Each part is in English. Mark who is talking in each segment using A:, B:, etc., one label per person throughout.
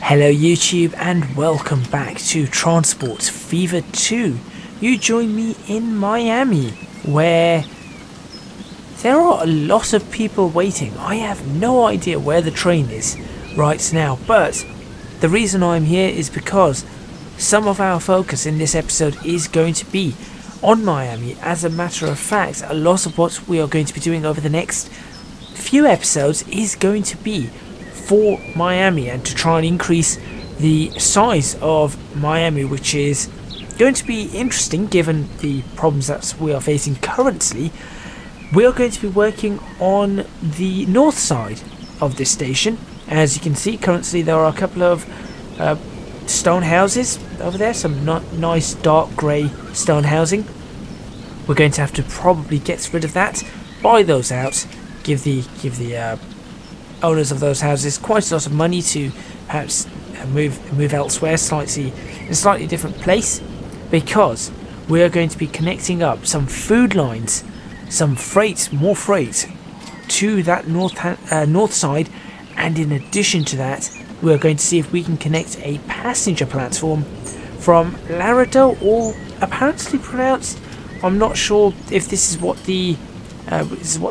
A: Hello YouTube and welcome back to Transport Fever 2. You join me in Miami where there are a lot of people waiting. I have no idea where the train is right now, but the reason I'm here is because some of our focus in this episode is going to be on Miami. As a matter of fact, a lot of what we are going to be doing over the next few episodes is going to be for Miami and to try and increase the size of Miami, which is going to be interesting given the problems that we are facing currently. We are going to be working on the north side of this station. As you can see, currently there are a couple of stone houses over there, some nice dark grey stone housing. We're going to have to probably get rid of that, buy those out, give the owners of those houses quite a lot of money to perhaps move elsewhere, in a slightly different place, because we are going to be connecting up some food lines, some more freight to that north side, and in addition to that, we are going to see if we can connect a passenger platform from Laredo, or apparently pronounced, I'm not sure if this is what the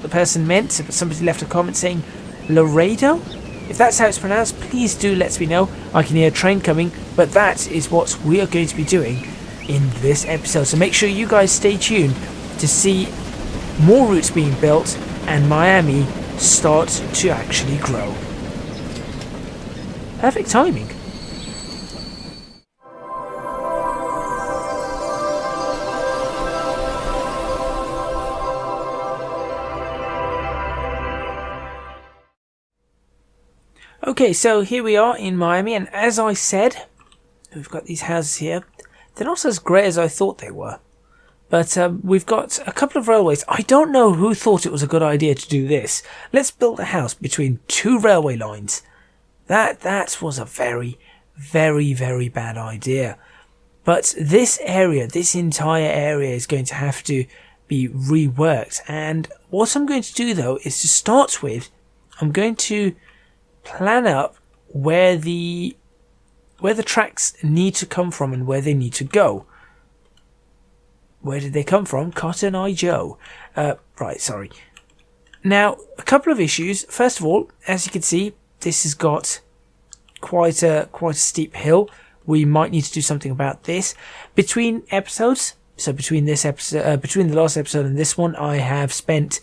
A: person meant, but somebody left a comment saying Laredo. If that's how it's pronounced, please do let me know. I can hear a train coming, but that is what we are going to be doing in this episode. So make sure you guys stay tuned to see more routes being built and Miami start to actually grow. Perfect timing. Okay, so here we are in Miami, and as I said, we've got these houses here. They're not as grey as I thought they were, but we've got a couple of railways. I don't know who thought it was a good idea to do this. Let's build a house between two railway lines. That was a very, very, very bad idea. But this entire area is going to have to be reworked, and what I'm going to do though is to start with, I'm going to plan up where the tracks need to come from and where they need to go. Where did they come from? Cotton Eye Joe. Right, sorry. Now, a couple of issues. First of all, as you can see, this has got quite a steep hill. We might need to do something about this. Between episodes, so between this episode, between the last episode and this one, I have spent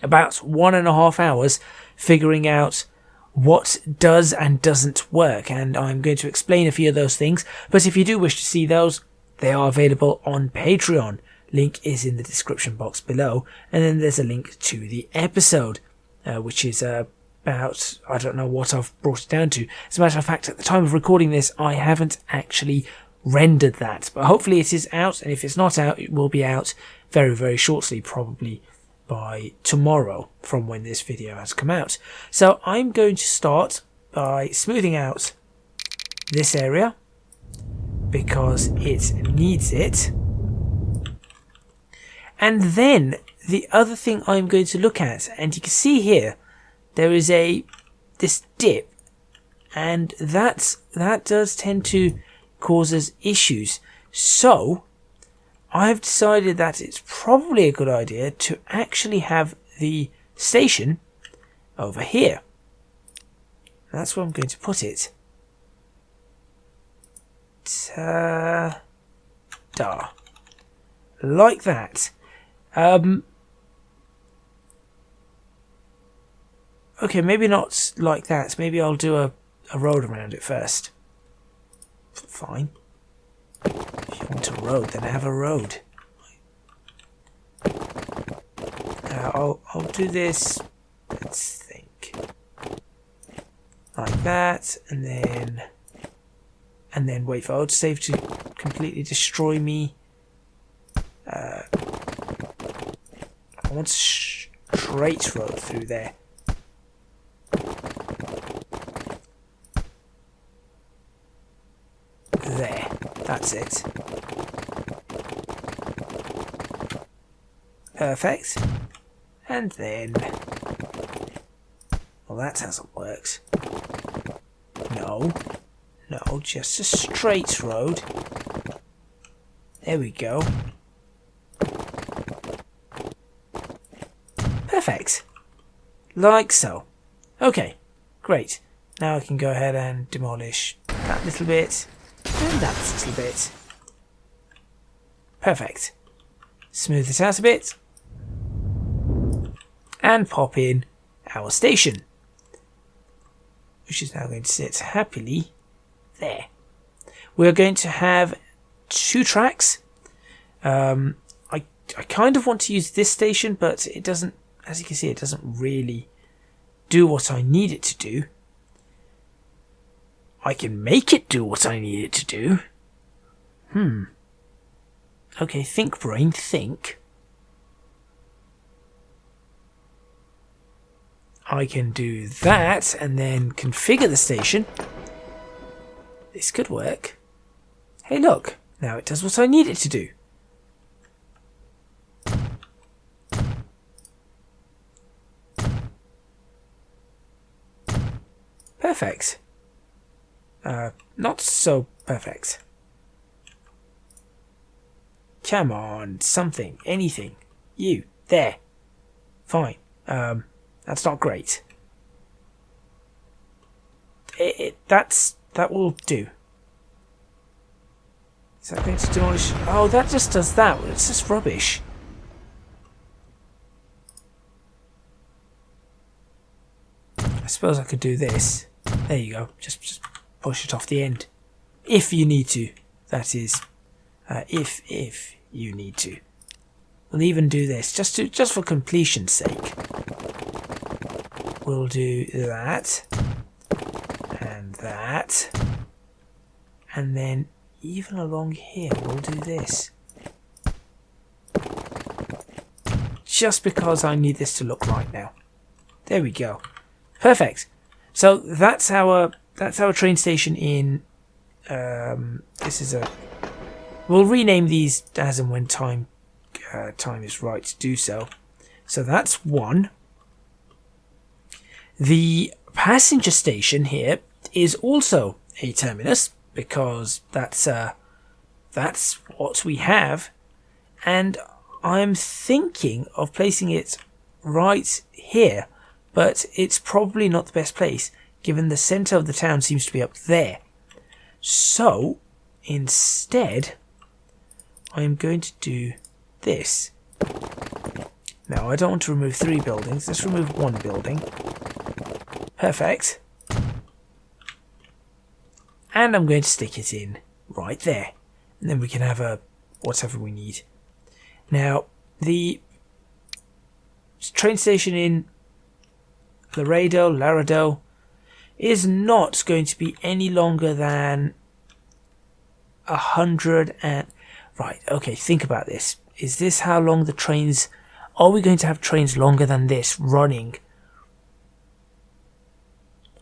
A: about 1.5 hours figuring out what does and doesn't work, and I'm going to explain a few of those things. But if you do wish to see those, they are available on Patreon. Link is in the description box below, and then there's a link to the episode, which is about, I don't know what I've brought it down to. As a matter of fact, at the time of recording this, I haven't actually rendered that, but hopefully it is out, and if it's not out, it will be out very, very shortly, probably by tomorrow from when this video has come out. So I'm going to start by smoothing out this area because it needs it. And then the other thing I'm going to look at, and you can see here, there is this dip, and that does tend to cause us issues. So I've decided that it's probably a good idea to actually have the station over here. That's where I'm going to put it. Ta-da. Like that. Okay, maybe not like that. Maybe I'll do a road around it first. Fine. If you want a road, then have a road. I'll do this, let's think, like that, and then wait for autosave to completely destroy me. I want a straight road through there. There, that's it. Perfect. And then, well, that hasn't worked. No. No. No, just a straight road. There we go. Perfect. Like so. Okay, great. Now I can go ahead and demolish that little bit and that little bit. Perfect. Smooth it out a bit. And pop in our station, which is now going to sit happily there. We're going to have 2 tracks. I kind of want to use this station, but it doesn't, as you can see, it doesn't really do what I need it to do. I can make it do what I need it to do. Okay, think brain, think. I can do that and then configure the station. This could work. Hey look, now it does what I need it to do. Perfect. Not so perfect. Come on, something, anything. You, there. Fine. That's not great. That will do. Is that going to demolish? Oh, that just does that. It's just rubbish. I suppose I could do this. There you go. Just push it off the end, if you need to. That is, if you need to. We'll even do this just for completion's sake. We'll do that and that, and then even along here we'll do this. Just because I need this to look right now. There we go. Perfect. So that's our train station in. This is a. We'll rename these as and when time is right to do so. So that's one. The passenger station here is also a terminus because that's what we have, and I'm thinking of placing it right here, but it's probably not the best place given the centre of the town seems to be up there. So instead I'm going to do this. Now I don't want to remove 3 buildings, let's remove 1 building. Perfect. And I'm going to stick it in right there. And then we can have a whatever we need. Now, the train station in Laredo is not going to be any longer than 100 and... Right, okay, think about this. Is this how long the trains... Are we going to have trains longer than this running?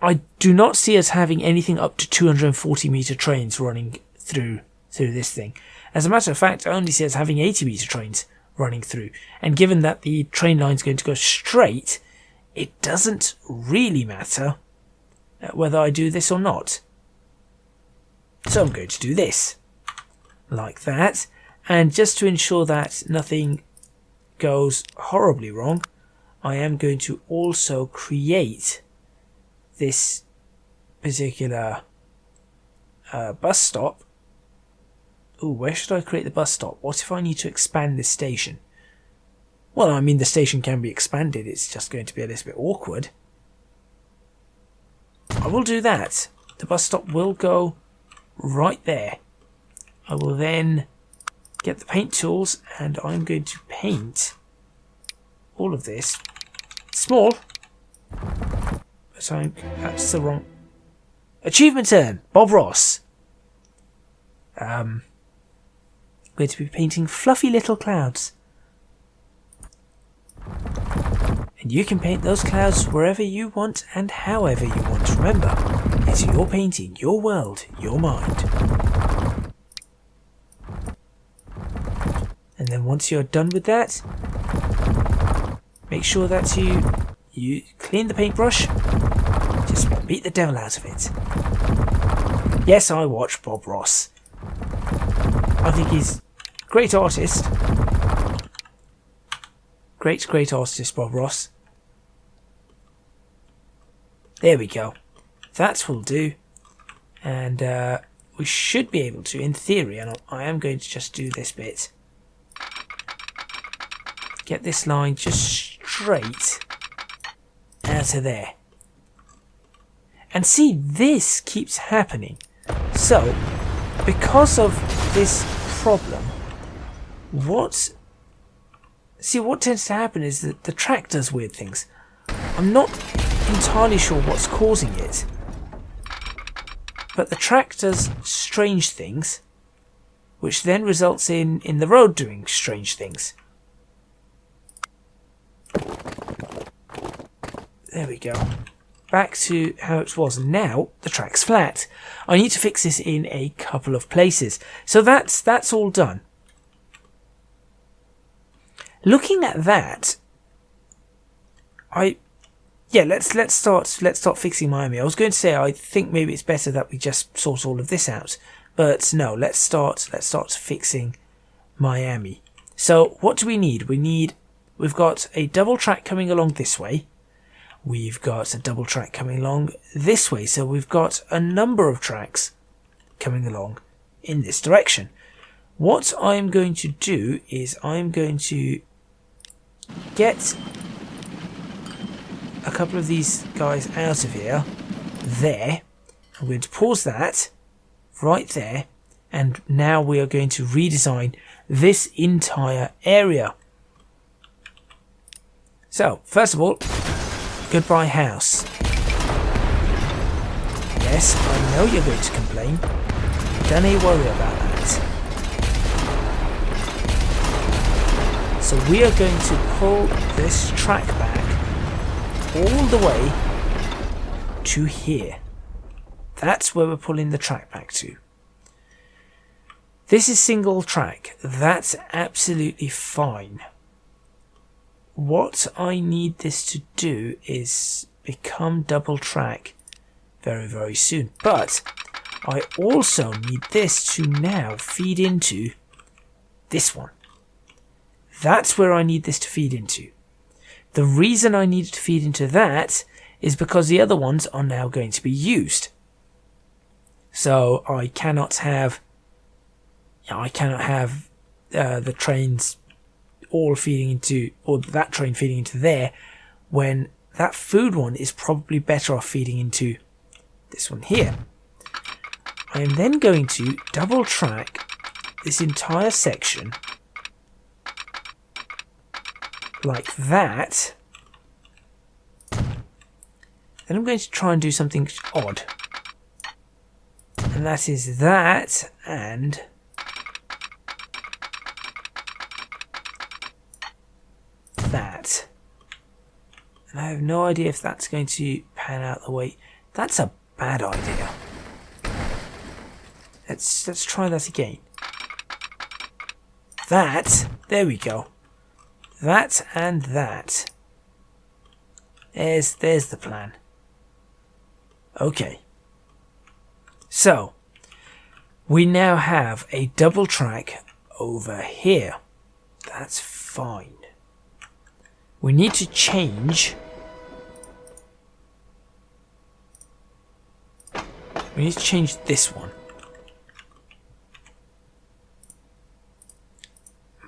A: I do not see us having anything up to 240 metre trains running through this thing. As a matter of fact, I only see us having 80 metre trains running through. And given that the train line is going to go straight, it doesn't really matter whether I do this or not. So I'm going to do this. Like that. And just to ensure that nothing goes horribly wrong, I am going to also create this particular bus stop. Ooh, where should I create the bus stop? What if I need to expand this station? Well, I mean, the station can be expanded. It's just going to be a little bit awkward. I will do that. The bus stop will go right there. I will then get the paint tools and I'm going to paint all of this small. But that's the wrong... Achievement turn! Bob Ross. Going to be painting fluffy little clouds. And you can paint those clouds wherever you want and however you want. Remember, it's your painting, your world, your mind. And then once you're done with that, make sure that you clean the paintbrush. Just beat the devil out of it. Yes, I watch Bob Ross. I think he's a great artist. Great artist, Bob Ross. There we go. That will do. And we should be able to, in theory, and I am going to just do this bit. Get this line just straight out of there. And see, this keeps happening. So, because of this problem, what tends to happen is that the track does weird things. I'm not entirely sure what's causing it, but the track does strange things, which then results in the road doing strange things. There we go. Back to how it was. Now the track's flat. I need to fix this in a couple of places. So that's all done. Looking at that, let's start fixing Miami. I was going to say I think maybe it's better that we just sort all of this out, but no, let's start fixing Miami. So what do we need? We've got a double track coming along this way. We've got a double track coming along this way. So we've got a number of tracks coming along in this direction. What I'm going to do is I'm going to get a couple of these guys out of here. There. I'm going to pause that right there. And now we are going to redesign this entire area. So, first of all, goodbye house. Yes, I know you're going to complain. Don't you worry about that. So we are going to pull this track back all the way to here. That's where we're pulling the track back to. This is single track. That's absolutely fine. What I need this to do is become double track very, very soon. But I also need this to now feed into this one. That's where I need this to feed into. The reason I need it to feed into that is because the other ones are now going to be used. So I cannot have the trains all feeding into, or that train feeding into there, when that food one is probably better off feeding into this one here. I am then going to double track this entire section like that. Then I'm going to try and do something odd, and that is that and that. And I have no idea if that's going to pan out the way. That's a bad idea. Let's try that again. That, there we go. That and that. There's the plan. Okay. So we now have a double track over here. That's fine. We need to change. We need to change this one.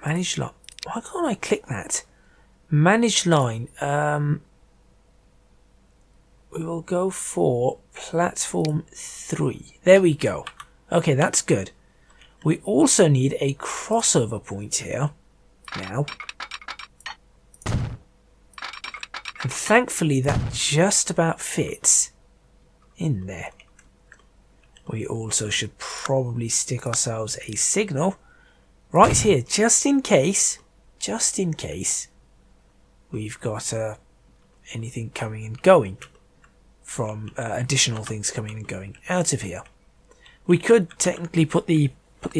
A: Manage line. Why can't I click that? Manage line. We will go for platform 3. There we go. Okay, that's good. We also need a crossover point here. Now. And thankfully that just about fits in there. We also should probably stick ourselves a signal right here, just in case we've got anything coming and going from additional things coming and going out of here. We could technically put the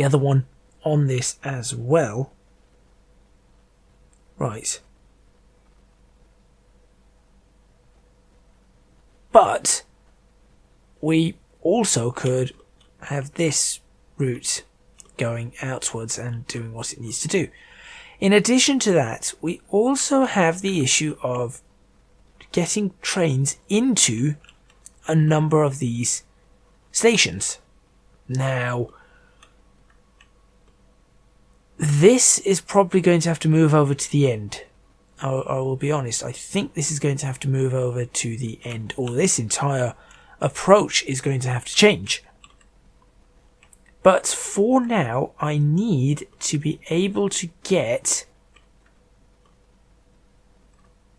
A: other one on this as well. Right. But we also could have this route going outwards and doing what it needs to do. In addition to that, we also have the issue of getting trains into a number of these stations. Now, this is probably going to have to move over to the end. I will be honest, I think this is going to have to move over to the end, or this entire approach is going to have to change. But for now, I need to be able to get...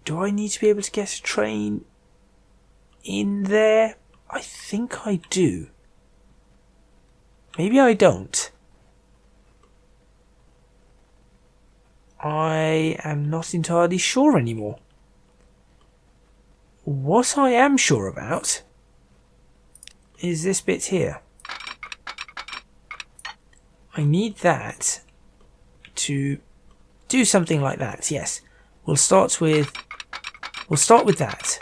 A: Do I need to be able to get a train in there? I think I do. Maybe I don't. I am not entirely sure anymore. What I am sure about is this bit here. I need that to do something like that. Yes, we'll start with that,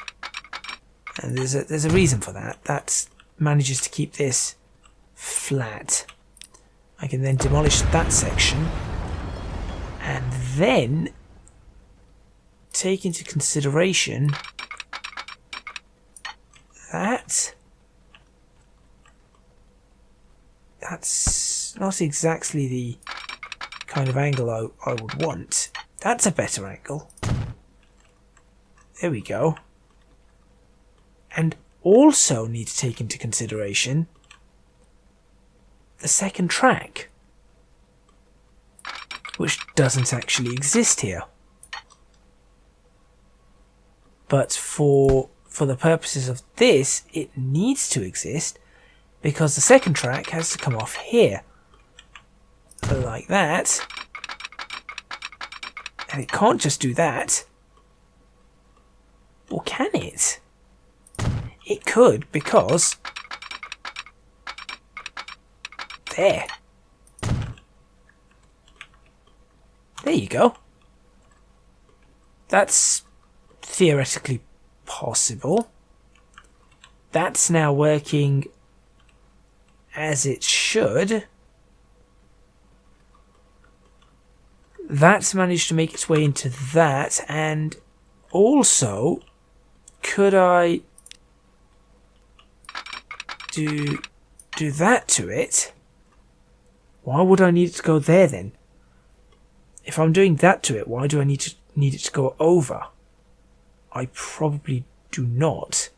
A: and there's a reason for that. That manages to keep this flat. I can then demolish that section, and then take into consideration that that's not exactly the kind of angle I would want. That's a better angle. There we go. And also need to take into consideration the second track, which doesn't actually exist here. But for the purposes of this, it needs to exist, because the second track has to come off here. Like that. And it can't just do that. Or can it? It could, because... There. There you go. That's theoretically possible. That's now working as it should. That's managed to make its way into that, and also, could I do that to it? Why would I need it to go there then? If I'm doing that to it, why do I need it to go over? I probably do not.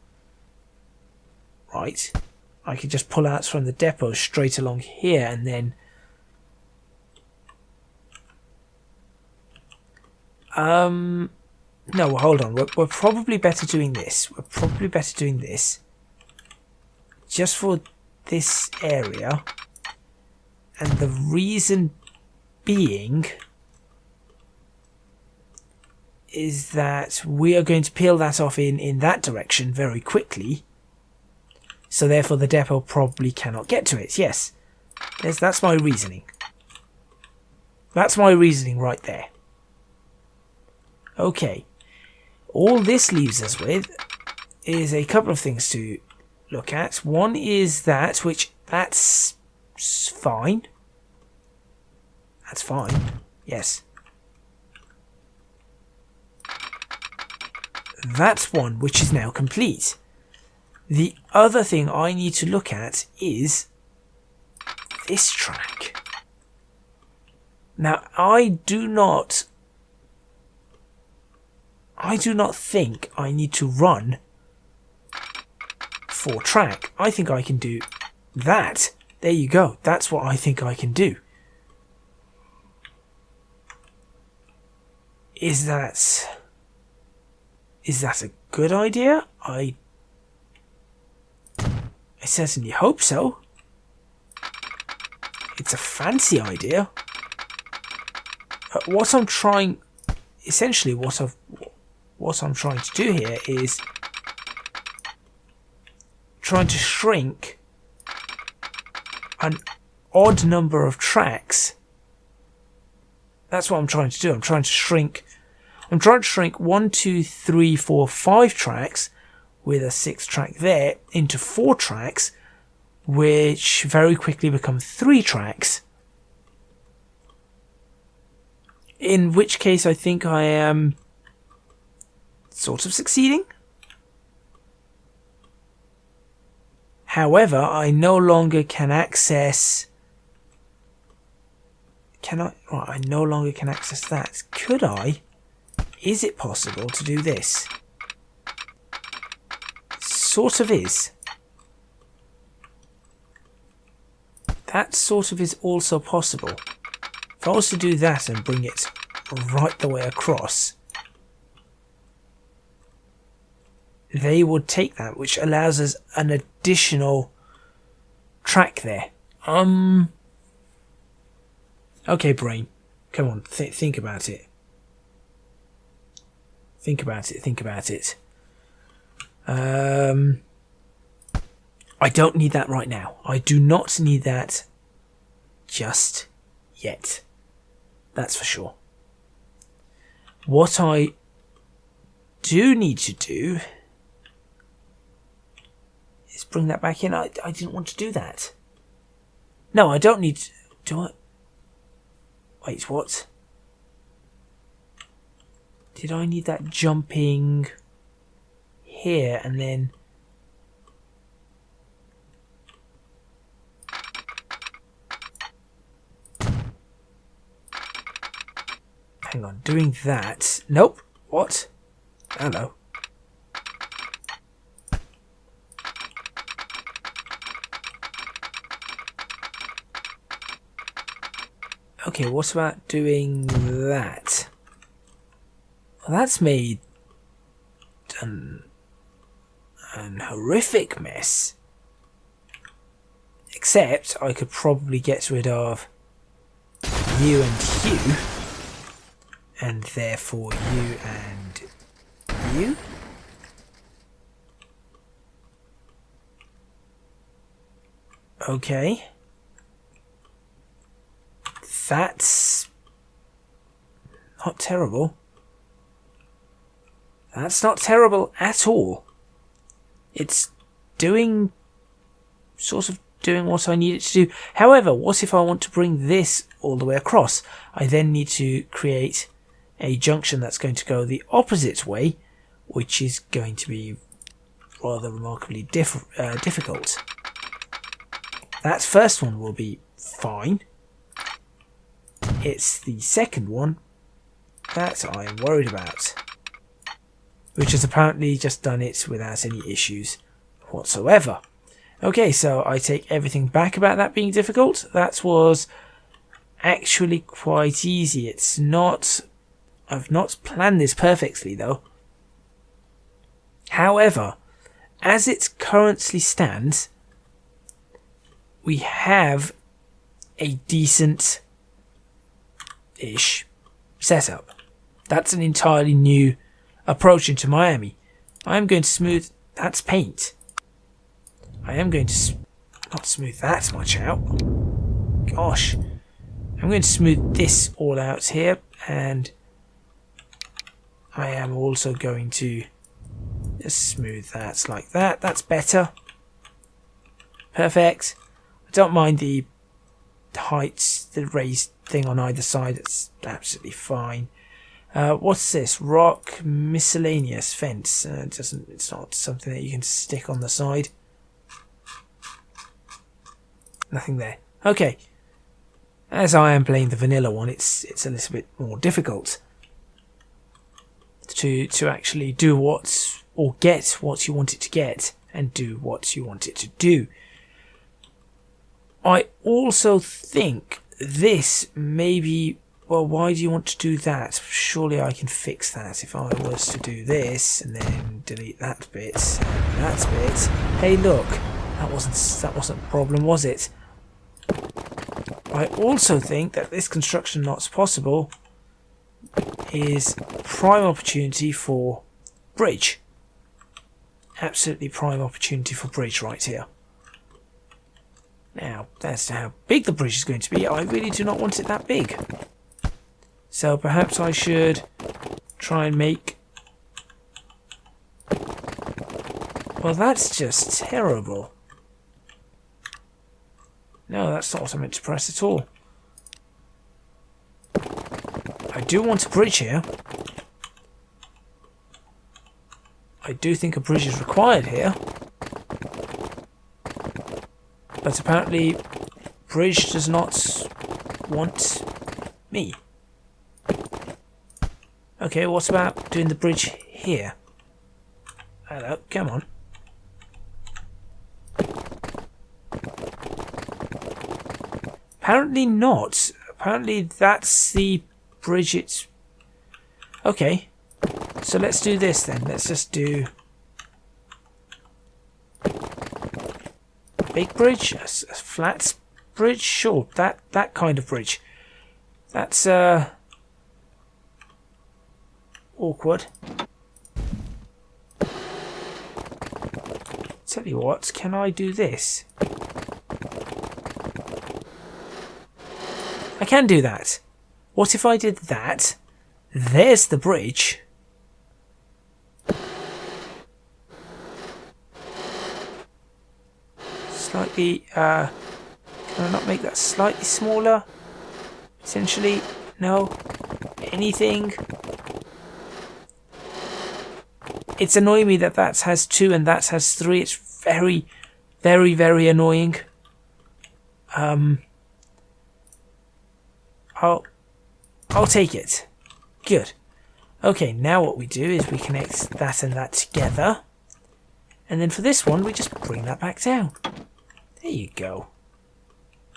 A: Right. I could just pull out from the depot straight along here, and then... No, hold on. We're probably better doing this. We're probably better doing this. Just for this area. And the reason being is that we are going to peel that off in that direction very quickly. So therefore the depot probably cannot get to it. Yes. That's my reasoning. That's my reasoning right there. Okay. All this leaves us with is a couple of things to look at. One is that's fine. That's fine. Yes. That's one which is now complete. The other thing I need to look at is this track. Now, I do not think I need to run 4 track. I think I can do that. There you go. That's what I think I can do. Is that a good idea? I certainly hope so. It's a fancy idea. What I'm trying to do here is trying to shrink an odd number of tracks. That's what I'm trying to do. I'm trying to shrink 1, 2, 3, 4, 5 tracks with a 6th track there into 4 tracks, which very quickly become 3 tracks. In which case I think I am sort of succeeding. However, I no longer can access... I no longer can access that. Could I? Is it possible to do this? Sort of is. That sort of is also possible. If I was to do that and bring it right the way across, they would take that, which allows us an additional track there. Okay, brain. Come on, think about it. Think about it. I don't need that right now. I do not need that just yet. That's for sure. What I do need to do is bring that back in. I didn't want to do that. No, I don't need to. Do I? Wait, what? Did I need that jumping here and then... Hang on, doing that... Nope. What? Hello. Okay, what about doing that? Well, that's made an horrific mess. Except I could probably get rid of you and you, and therefore you and you. Okay. That's not terrible. That's not terrible at all. It's sort of doing what I need it to do. However, what if I want to bring this all the way across? I then need to create a junction that's going to go the opposite way, which is going to be rather remarkably difficult. That first one will be fine. It's the second one that I am worried about, which has apparently just done it without any issues whatsoever. Okay, so I take everything back about that being difficult. That was actually quite easy. It's not... I've not planned this perfectly though. However, as it currently stands, we have a decent-ish setup. That's an entirely new approach into Miami. I'm going to smooth... That's paint. I am going to not smooth that much out. Gosh. I'm going to smooth this all out here, and I am also going to just smooth that like that. That's better. Perfect. I don't mind the heights, the raised thing on either side. It's absolutely fine. What's this? Rock miscellaneous fence. It's not something that you can stick on the side. Nothing there. Okay. As I am playing the vanilla one, it's a little bit more difficult to actually do or get what you want it to get and do what you want it to do. I also think this maybe... Well, why do you want to do that? Surely I can fix that if I was to do this and then delete that bit and that bit. Hey, look, that wasn't a problem, was it? I also think that this construction not possible is prime opportunity for bridge. Absolutely prime opportunity for bridge right here. Now, as to how big the bridge is going to be, I really do not want it that big. So perhaps I should try and make Well, that's just terrible. No, that's not what I meant to press at all. I do want a bridge here. I do think a bridge is required here. But apparently, bridge does not want me. Okay, what about doing the bridge here? Hello, come on. Apparently not. Apparently that's the bridge it's... Okay. So let's do this then. Let's just do... Big bridge? A flat bridge? Sure. That kind of bridge. That's awkward. Tell you what, can I do this? I can do that. What if I did that? There's the bridge. Slightly, can I not make that slightly smaller? Essentially, no. Anything? It's annoying me that that has 2 and that has 3. It's very, very, very annoying. I'll take it. Good. Okay, now what we do is we connect that and that together. And then for this one, we just bring that back down. There you go.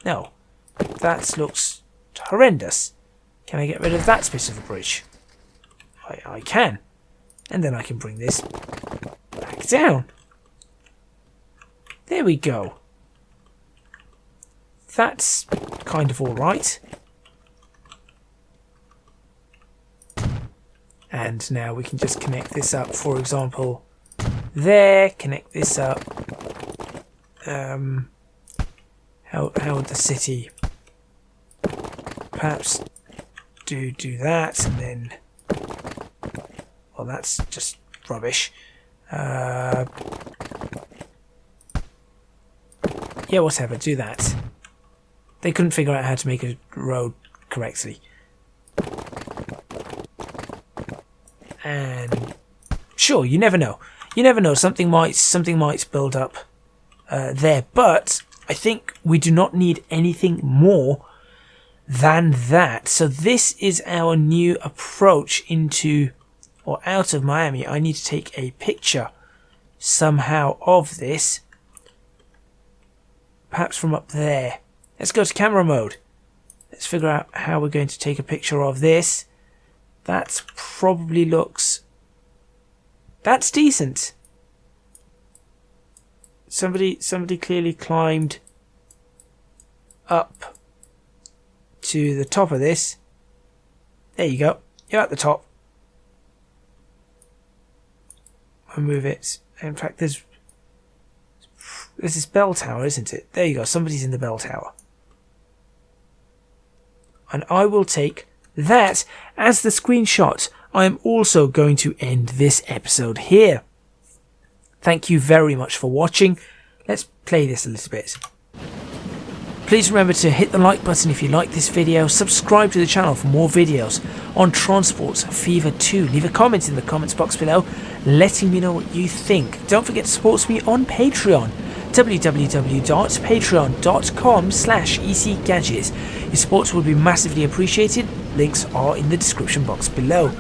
A: No, that looks horrendous. Can I get rid of that bit of the bridge? I can. And then I can bring this back down. There we go. That's kind of alright. And now we can just connect this up, for example, there, connect this up. How would the city perhaps do that, and then, well, that's just rubbish. Yeah, whatever, do that. They couldn't figure out how to make a road correctly. And sure, you never know. You never know. Something might build up there. But I think we do not need anything more than that. So this is our new approach into or out of Miami. I need to take a picture somehow of this. Perhaps from up there. Let's go to camera mode. Let's figure out how we're going to take a picture of this. That probably looks... That's decent. Somebody clearly climbed up to the top of this. There you go. You're at the top. I'll move it. In fact, there's this bell tower, isn't it? There you go. Somebody's in the bell tower. And I will take that as the screenshot. I am also going to end this episode here. Thank you very much for watching. Let's play this a little bit. Please remember to hit the like button if you like this video, subscribe to the channel for more videos on Transport Fever 2. Leave a comment in the comments box below letting me know what you think. Don't forget to support me on Patreon, www.patreon.com/ecgadgets. Your support would be massively appreciated. Links are in the description box below.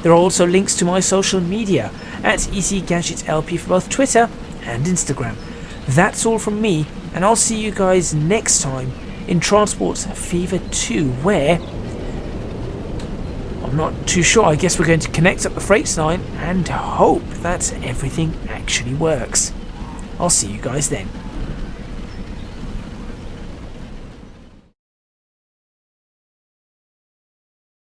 A: There are also links to my social media at ecgadgetslp for both Twitter and Instagram. That's all from me, and I'll see you guys next time in Transport Fever 2, where I'm not too sure. I guess we're going to connect up the freight line and hope that everything actually works. I'll see you guys then.